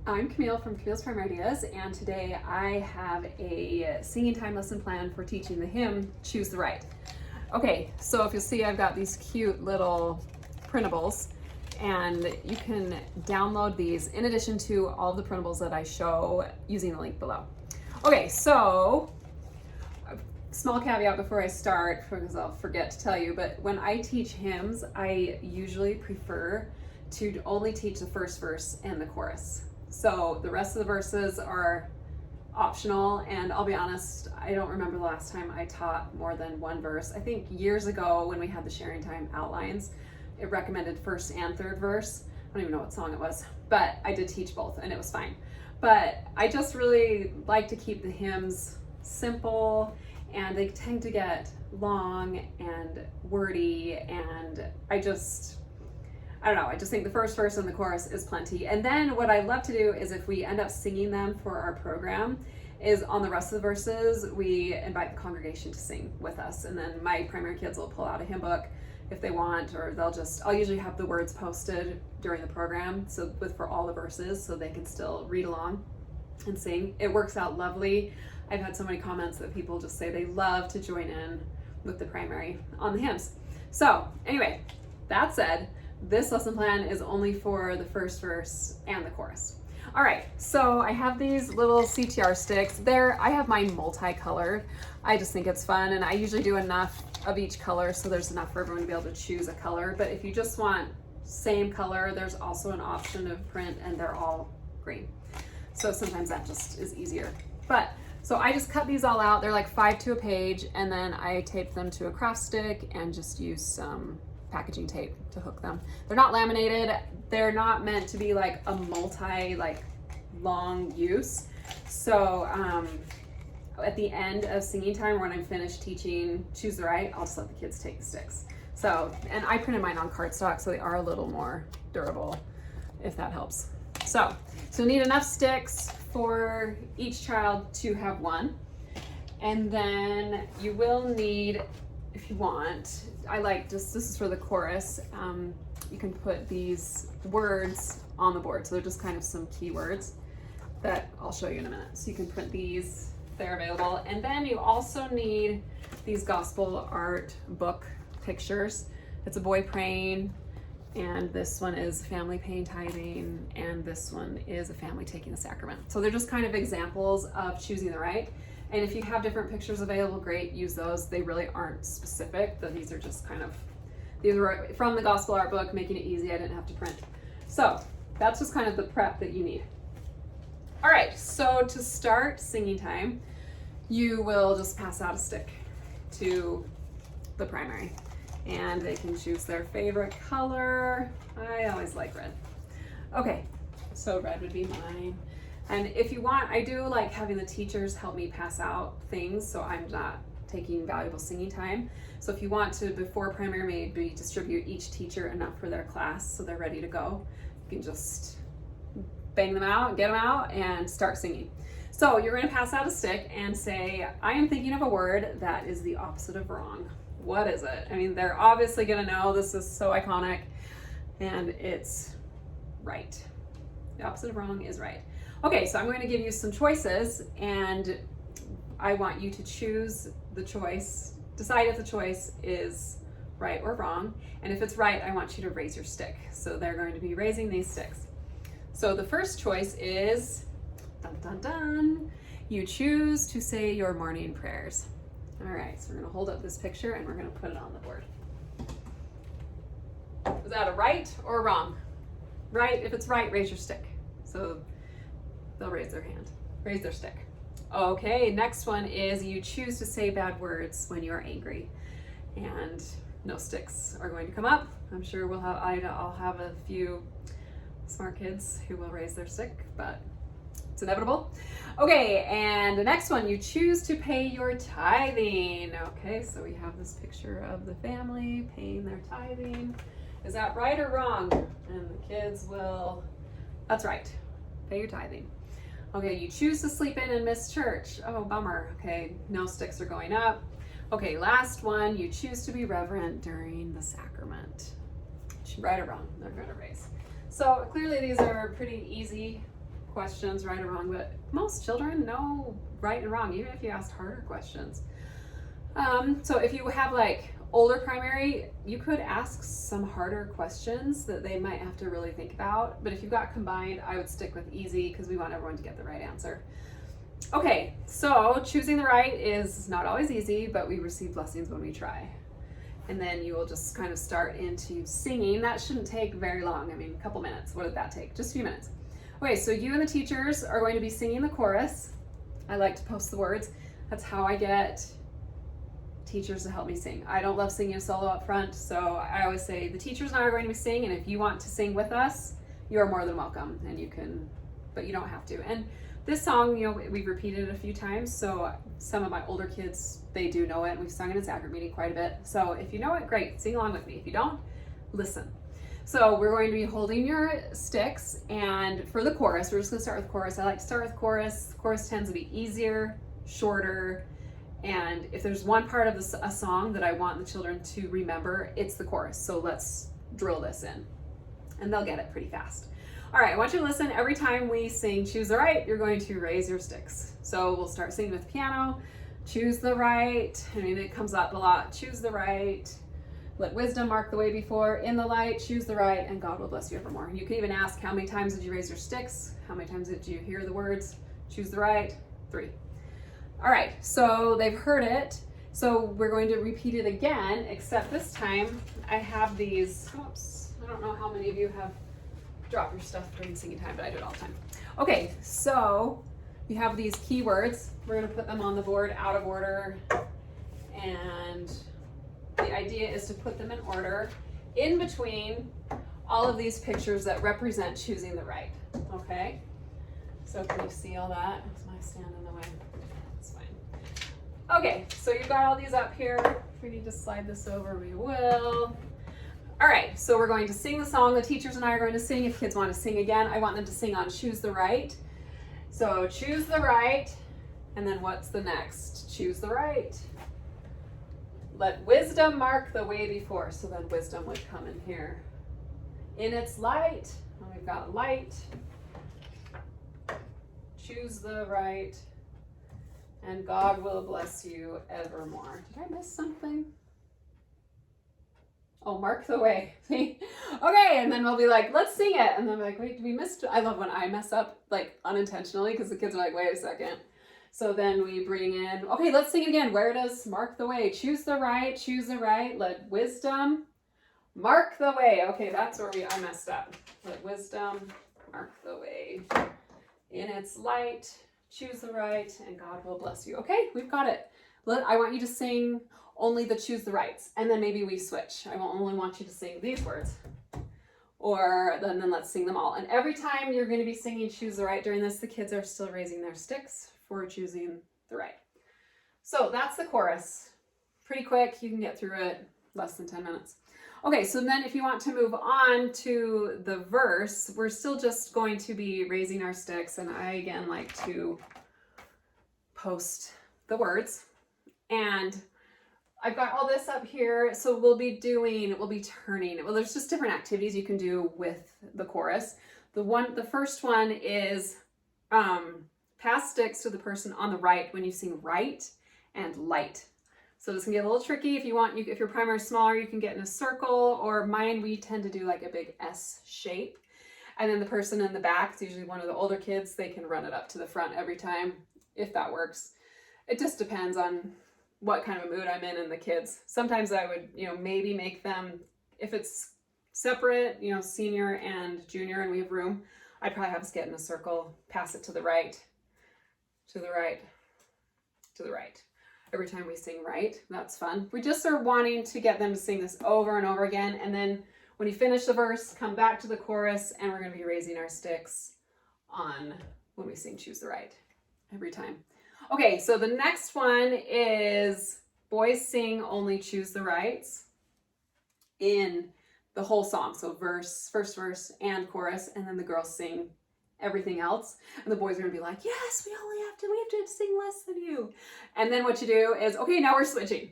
I'm Camille from Camille's Primary Ideas, and today I have a singing time lesson plan for teaching the hymn, Choose the Right. Okay, so if you'll see, I've got these cute little printables, and you can download these in addition to all the printables that I show using the link below. Okay, so small caveat before I start, because I'll forget to tell you, but when I teach hymns, I usually prefer to only teach the first verse and the chorus. So the rest of the verses are optional, and I'll be honest, I don't remember the last time I taught more than one verse. I think years ago when we had the sharing time outlines, it recommended first and third verse. I don't even know what song it was, but I did teach both and it was fine. But I just really like to keep the hymns simple, and they tend to get long and wordy, and I don't know, I just think the first verse and the chorus is plenty. And then what I love to do is, if we end up singing them for our program, is on the rest of the verses, we invite the congregation to sing with us. And then my primary kids will pull out a hymn book if they want, or I'll usually have the words posted during the program for all the verses, so they can still read along and sing. It works out lovely. I've had so many comments that people just say they love to join in with the primary on the hymns. So anyway, that said, this lesson plan is only for the first verse and the chorus. All right, so I have these little CTR sticks. I have mine multicolored. I just think it's fun, and I usually do enough of each color so there's enough for everyone to be able to choose a color. But if you just want same color, there's also an option of print, and they're all green. So sometimes that just is easier. So I just cut these all out. They're like 5 to a page, and then I taped them to a craft stick and just used some packaging tape to hook them. They're not laminated. They're not meant to be like a long use. So at the end of singing time, when I'm finished teaching Choose the Right, I'll just let the kids take the sticks. So, and I printed mine on cardstock, so they are a little more durable, if that helps. So you'll need enough sticks for each child to have one. And then you will need, if you want, this is for the chorus, you can put these words on the board. So they're just kind of some keywords that I'll show you in a minute. So you can print these, they're available. And then you also need these gospel art book pictures. It's a boy praying, and this one is family paying tithing, and this one is a family taking the sacrament. So they're just kind of examples of choosing the right. And if you have different pictures available, great, use those. They really aren't specific, but these are just these were from the gospel art book, making it easy. I didn't have to print. So that's just kind of the prep that you need. All right, so to start singing time, you will just pass out a stick to the primary, and they can choose their favorite color. I always like red. Okay, so red would be mine. And if you want, I do like having the teachers help me pass out things, so I'm not taking valuable singing time. So if you want to, before primary, maybe distribute each teacher enough for their class so they're ready to go, you can just bang them out, get them out, and start singing. So you're going to pass out a stick and say, I am thinking of a word that is the opposite of wrong. What is it? I mean, they're obviously going to know. This is so iconic, and it's right. The opposite of wrong is right. Okay, so I'm going to give you some choices, and I want you to choose the choice, decide if the choice is right or wrong, and if it's right, I want you to raise your stick. So they're going to be raising these sticks. So the first choice is, dun dun dun, you choose to say your morning prayers. All right, so we're going to hold up this picture and we're going to put it on the board. Is that a right or wrong? Right, if it's right, raise your stick. So they'll raise their hand, raise their stick. Okay, next one is you choose to say bad words when you are angry, and no sticks are going to come up. I'm sure I'll have a few smart kids who will raise their stick, but it's inevitable. Okay, and the next one, you choose to pay your tithing. Okay, so we have this picture of the family paying their tithing. Is that right or wrong? And the kids will, that's right, pay your tithing. Okay, you choose to sleep in and miss church. Oh, bummer. Okay, no sticks are going up. Okay, last one, you choose to be reverent during the sacrament. Right or wrong, they're gonna raise. So clearly these are pretty easy questions, right or wrong, but most children know right and wrong, even if you asked harder questions. So if you have like older primary, you could ask some harder questions that they might have to really think about. But if you've got combined, I would stick with easy because we want everyone to get the right answer. Okay, so choosing the right is not always easy, but we receive blessings when we try. And then you will just kind of start into singing. That shouldn't take very long. I mean, a couple minutes. What did that take? Just a few minutes. Okay, so you and the teachers are going to be singing the chorus. I like to post the words. That's how I get teachers to help me sing. I don't love singing a solo up front, so I always say the teachers and I are going to be singing, and if you want to sing with us, you are more than welcome, and you can, but you don't have to. And this song, you know, we've repeated it a few times, so some of my older kids, they do know it. We've sung it in Zachary meeting quite a bit. So if you know it, great, sing along with me. If you don't, listen. So we're going to be holding your sticks, and for the chorus, we're just gonna start with chorus. I like to start with chorus. Chorus tends to be easier, shorter, and if there's one part of a song that I want the children to remember, it's the chorus. So let's drill this in, and they'll get it pretty fast. All right, I want you to listen. Every time we sing Choose the Right, you're going to raise your sticks. So we'll start singing with piano. Choose the right. I mean, it comes up a lot. Choose the right. Let wisdom mark the way before. In the light, choose the right, and God will bless you evermore. And you can even ask, how many times did you raise your sticks? How many times did you hear the words? Choose the right. 3. All right, so they've heard it. So we're going to repeat it again, except this time I have these, oops, I don't know how many of you have dropped your stuff during singing time, but I do it all the time. Okay, so you have these keywords. We're gonna put them on the board out of order, and the idea is to put them in order in between all of these pictures that represent choosing the right, okay? So can you see all that? Is my stand in the way? That's fine. Okay, so you've got all these up here. If we need to slide this over, we will. All right, so we're going to sing the song. The teachers and I are going to sing. If kids want to sing again, I want them to sing on Choose the Right. So choose the right, and then what's the next? Choose the right. Let wisdom mark the way before. So then wisdom would come in here. In its light, and we've got light. Choose the right, and God will bless you evermore. Did I miss something? Oh, mark the way. Okay, and then we'll be like, let's sing it. And then we're like, wait, we missed. I love when I mess up, like unintentionally, because the kids are like, wait a second. So then we bring in, okay, let's sing it again. Where does mark the way? Choose the right, choose the right. Let wisdom mark the way. Okay, that's where I messed up. Let wisdom mark the way. In its light, choose the right, and God will bless you. Okay, we've got it. I want you to sing only the choose the rights, and then maybe we switch. I will only want you to sing these words, or then let's sing them all. And every time you're going to be singing choose the right during this, the kids are still raising their sticks for choosing the right. So that's the chorus. Pretty quick, you can get through it, less than 10 minutes. Okay, so then if you want to move on to the verse, we're still just going to be raising our sticks, and I again like to post the words. And I've got all this up here, so we'll be turning. Well, there's just different activities you can do with the chorus. The first one is pass sticks to the person on the right when you sing right and light. So this can get a little tricky. If your primary is smaller, you can get in a circle, or mine, we tend to do like a big S shape. And then the person in the back, it's usually one of the older kids, they can run it up to the front every time, if that works. It just depends on what kind of a mood I'm in and the kids. Sometimes I would, maybe make them, if it's separate, senior and junior and we have room, I'd probably have us get in a circle, pass it to the right, to the right, to the right. Every time we sing right, that's fun. We just are wanting to get them to sing this over and over again. And then when you finish the verse, come back to the chorus, and we're going to be raising our sticks on when we sing Choose the Right every time. Okay, so the next one is boys sing only Choose the Rights in the whole song. So first verse and chorus, and then the girls sing everything else. And the boys are gonna be like, yes, we have to sing less than you. And then what you do is, okay, now we're switching.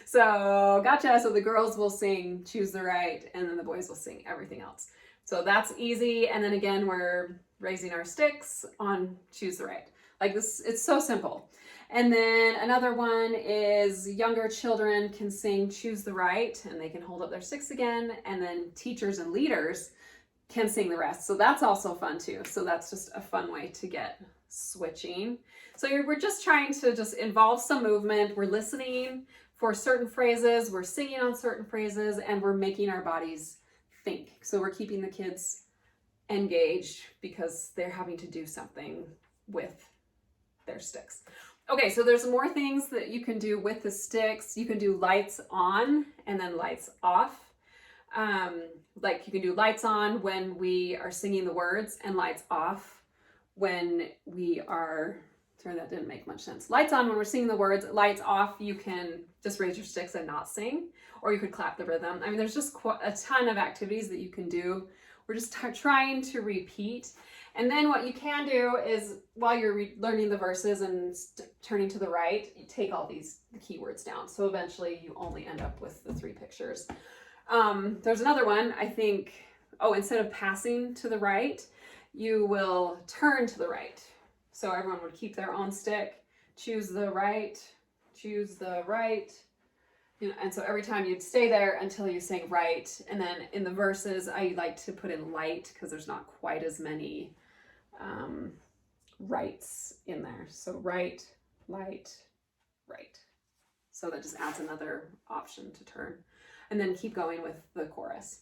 So gotcha. So the girls will sing Choose the Right, and then the boys will sing everything else. So that's easy. And then again, we're raising our sticks on Choose the Right. Like this, it's so simple. And then another one is younger children can sing Choose the Right, and they can hold up their sticks again. And then teachers and leaders can sing the rest. So that's also fun too. So that's just a fun way to get switching. So we're just trying to just involve some movement. We're listening for certain phrases, we're singing on certain phrases, and we're making our bodies think. So we're keeping the kids engaged because they're having to do something with their sticks. Okay, so there's more things that you can do with the sticks. You can do lights on and then lights off. Like you can do lights on when we are singing the words and lights off when we are, sorry, that didn't make much sense. Lights on when we're singing the words, lights off, you can just raise your sticks and not sing, or you could clap the rhythm. I mean, there's just a ton of activities that you can do. We're just trying to repeat. And then what you can do is while you're learning the verses and turning to the right, you take all the keywords down. So eventually you only end up with the 3 pictures. There's another one, I think, instead of passing to the right, you will turn to the right. So everyone would keep their own stick, choose the right, and so every time you'd stay there until you sang right. And then in the verses, I like to put in light because there's not quite as many rights in there. So right, light, right. So that just adds another option to turn. And then keep going with the chorus.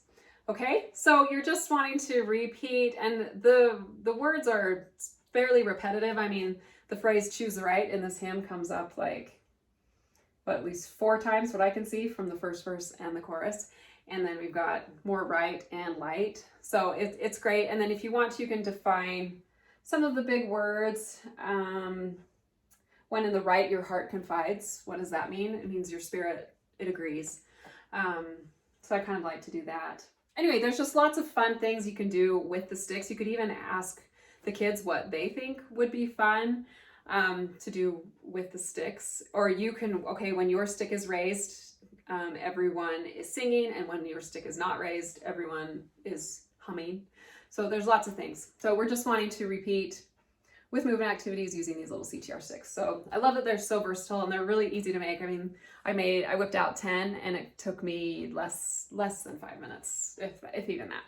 Okay, so you're just wanting to repeat, and the words are fairly repetitive. I mean, the phrase choose the right in this hymn comes up like, at least 4 times, what I can see from the first verse and the chorus. And then we've got more right and light. So it's great. And then if you want to, you can define some of the big words. When in the right, your heart confides. What does that mean? It means your spirit, it agrees. So I kind of like to do that. Anyway, there's just lots of fun things you can do with the sticks. You could even ask the kids what they think would be fun to do with the sticks. Or you can, when your stick is raised, everyone is singing, and when your stick is not raised, everyone is humming. So there's lots of things. So we're just wanting to repeat with movement activities using these little CTR sticks. So I love that they're so versatile and they're really easy to make. I mean, I whipped out 10 and it took me less than 5 minutes, if even that.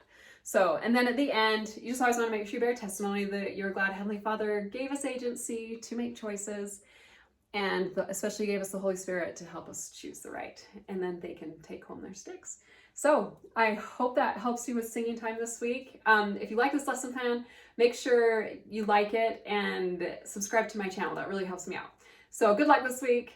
So, and then at the end, you just always want to make sure you bear testimony that your glad Heavenly Father gave us agency to make choices, and especially gave us the Holy Spirit to help us choose the right, and then they can take home their sticks. So I hope that helps you with singing time this week. If you like this lesson plan, make sure you like it and subscribe to my channel. That really helps me out. So good luck this week.